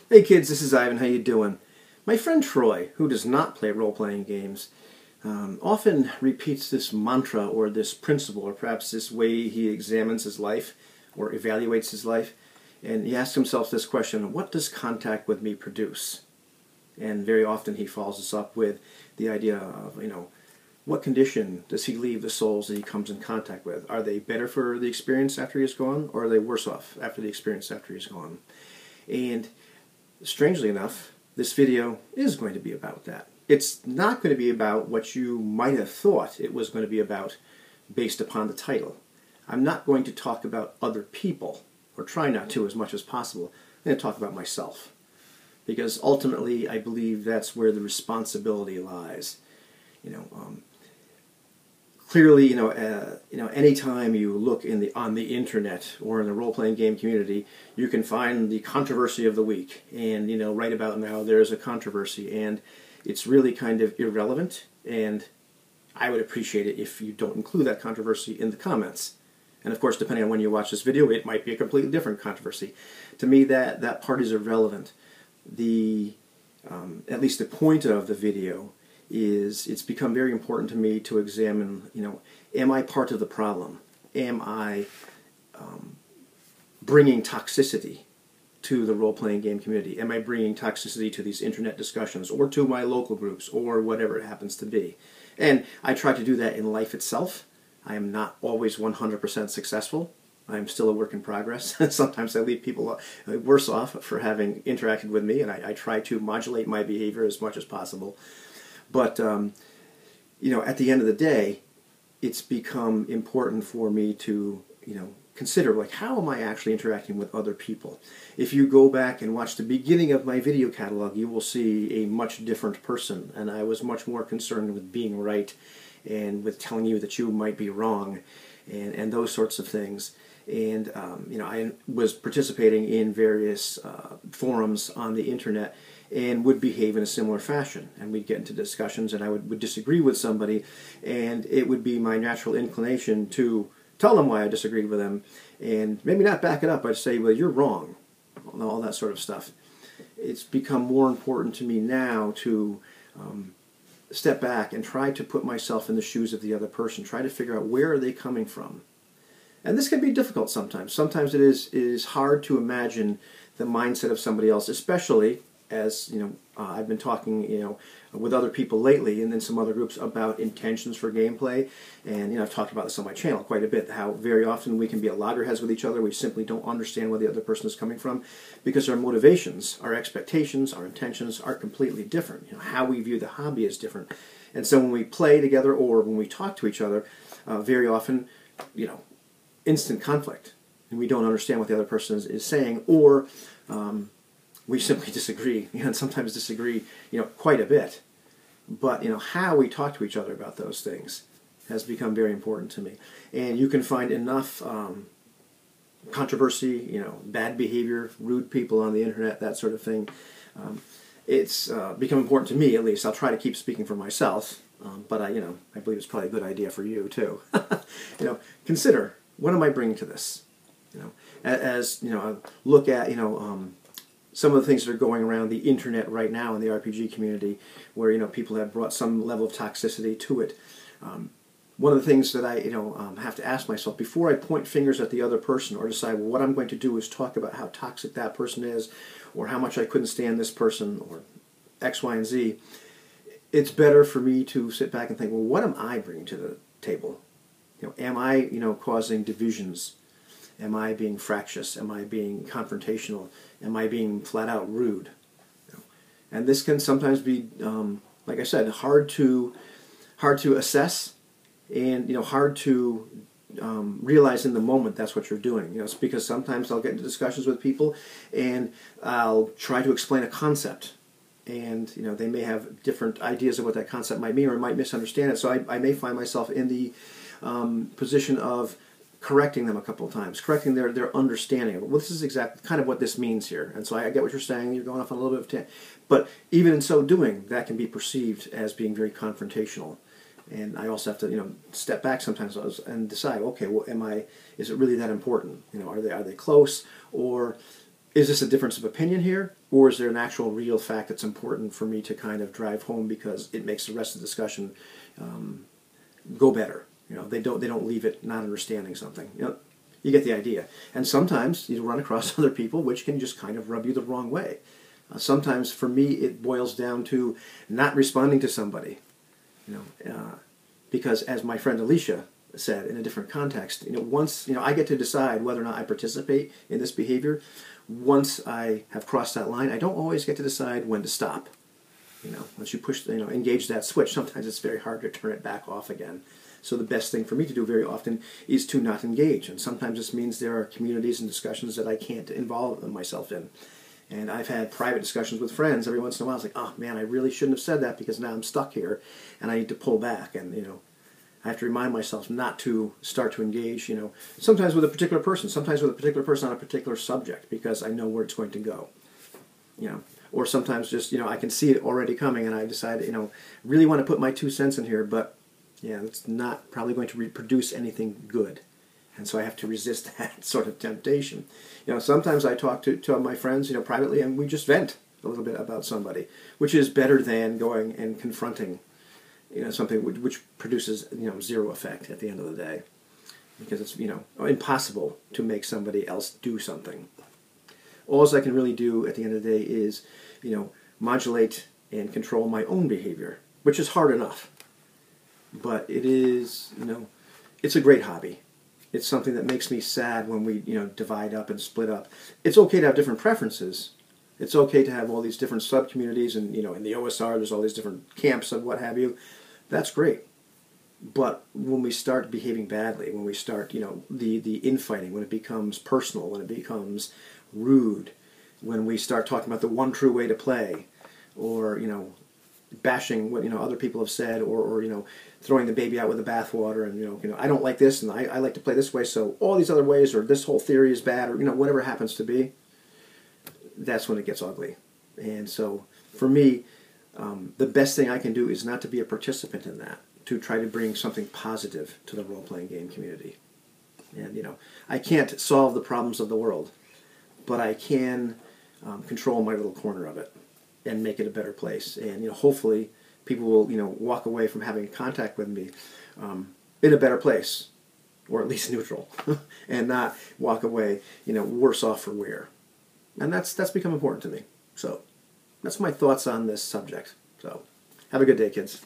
Hey kids, this is Ivan. How you doing? My friend Troy, who does not play role-playing games, often repeats this mantra or this principle or perhaps this way he examines his life or evaluates his life. And he asks himself this question: what does contact with me produce? And very often he follows this up with the idea of, what condition does he leave the souls that he comes in contact with? Are they better for the experience after he's gone, or are they worse off after the experience after he's gone? And strangely enough, this video is going to be about that. It's not going to be about what you might have thought it was going to be about based upon the title. I'm not going to talk about other people, or try not to as much as possible. I'm going to talk about myself. Because ultimately, I believe that's where the responsibility lies. Clearly, anytime you look on the internet or in the role-playing game community, you can find the controversy of the week. And right about now, there's a controversy, and it's really kind of irrelevant. And I would appreciate it if you don't include that controversy in the comments. And of course, depending on when you watch this video, it might be a completely different controversy. To me, that part is irrelevant. At least the point of the video is, it's become very important to me to examine, am I part of the problem? Am I bringing toxicity to the role-playing game community? Am I bringing toxicity to these internet discussions, or to my local groups, or whatever it happens to be? And I try to do that in life itself. I am not always 100% successful. I'm still a work in progress. Sometimes I leave people worse off for having interacted with me, and I try to modulate my behavior as much as possible. But, at the end of the day, it's become important for me to, consider, how am I actually interacting with other people? If you go back and watch the beginning of my video catalog, you will see a much different person, and I was much more concerned with being right and with telling you that you might be wrong and those sorts of things. And, I was participating in various forums on the internet and would behave in a similar fashion. And we'd get into discussions, and I would disagree with somebody, and it would be my natural inclination to tell them why I disagreed with them, and maybe not back it up. I'd say, well, you're wrong, all that sort of stuff. It's become more important to me now to step back and try to put myself in the shoes of the other person, try to figure out where are they coming from. And this can be difficult sometimes. Sometimes it is hard to imagine the mindset of somebody else, especially as, I've been talking, with other people lately and in some other groups about intentions for gameplay. And, I've talked about this on my channel quite a bit, how very often we can be at loggerheads with each other. We simply don't understand where the other person is coming from because our motivations, our expectations, our intentions are completely different. How we view the hobby is different. And so when we play together or when we talk to each other, very often, instant conflict, and we don't understand what the other person is saying, or we simply disagree, and sometimes disagree, quite a bit. But, how we talk to each other about those things has become very important to me. And you can find enough controversy, bad behavior, rude people on the internet, that sort of thing. It's become important to me, at least. I'll try to keep speaking for myself, but I believe it's probably a good idea for you too. Consider, what am I bringing to this? As look at some of the things that are going around the internet right now in the RPG community, where people have brought some level of toxicity to it. One of the things that I have to ask myself before I point fingers at the other person or decide, well, what I'm going to do is talk about how toxic that person is, or how much I couldn't stand this person, or X, Y, and Z. It's better for me to sit back and think, well, what am I bringing to the table? Am I, causing divisions? Am I being fractious? Am I being confrontational? Am I being flat out rude? And this can sometimes be, like I said, hard to assess, and hard to realize in the moment that's what you're doing. It's because sometimes I'll get into discussions with people, and I'll try to explain a concept. And they may have different ideas of what that concept might mean, or might misunderstand it. So I may find myself in the position of correcting them a couple of times, correcting their understanding of, well, this is exactly kind of what this means here. And so I get what you're saying. You're going off on a little bit of tangent. But even in so doing, that can be perceived as being very confrontational. And I also have to, step back sometimes and decide, okay, well, is it really that important? Are they close, or is this a difference of opinion here, or is there an actual real fact that's important for me to kind of drive home because it makes the rest of the discussion go better? They don't leave it not understanding something. You get the idea. And sometimes you run across other people which can just kind of rub you the wrong way. Sometimes for me it boils down to not responding to somebody, because as my friend Alicia said in a different context, once I get to decide whether or not I participate in this behavior. Once I have crossed that line, I don't always get to decide when to stop. Once you push, engage that switch, sometimes it's very hard to turn it back off again. So the best thing for me to do very often is to not engage. And sometimes this means there are communities and discussions that I can't involve myself in. And I've had private discussions with friends every once in a while. It's like, oh man, I really shouldn't have said that because now I'm stuck here and I need to pull back. And, I have to remind myself not to start to engage, sometimes with a particular person, sometimes with a particular person on a particular subject because I know where it's going to go. Or sometimes just, I can see it already coming and I decide, really want to put my 2 cents in here, but it's not probably going to produce anything good. And so I have to resist that sort of temptation. Sometimes I talk to my friends, privately, and we just vent a little bit about somebody, which is better than going and confronting, something which produces, zero effect at the end of the day. Because it's, impossible to make somebody else do something. All I can really do at the end of the day is, modulate and control my own behavior, which is hard enough. But it is, it's a great hobby. It's something that makes me sad when we, divide up and split up. It's okay to have different preferences. It's okay to have all these different sub-communities, and, in the OSR, there's all these different camps and what have you. That's great. But when we start behaving badly, when we start, the infighting, when it becomes personal, when it becomes rude, when we start talking about the one true way to play, or, bashing what, other people have said, or throwing the baby out with the bathwater, and, I don't like this, and I like to play this way, so all these other ways, or this whole theory is bad, or, whatever happens to be, that's when it gets ugly. And so, for me, the best thing I can do is not to be a participant in that, to try to bring something positive to the role-playing game community. And, I can't solve the problems of the world, but I can control my little corner of it and make it a better place. And, hopefully people will, walk away from having contact with me in a better place, or at least neutral, and not walk away, worse off for wear. And that's become important to me. So that's my thoughts on this subject. So have a good day, kids.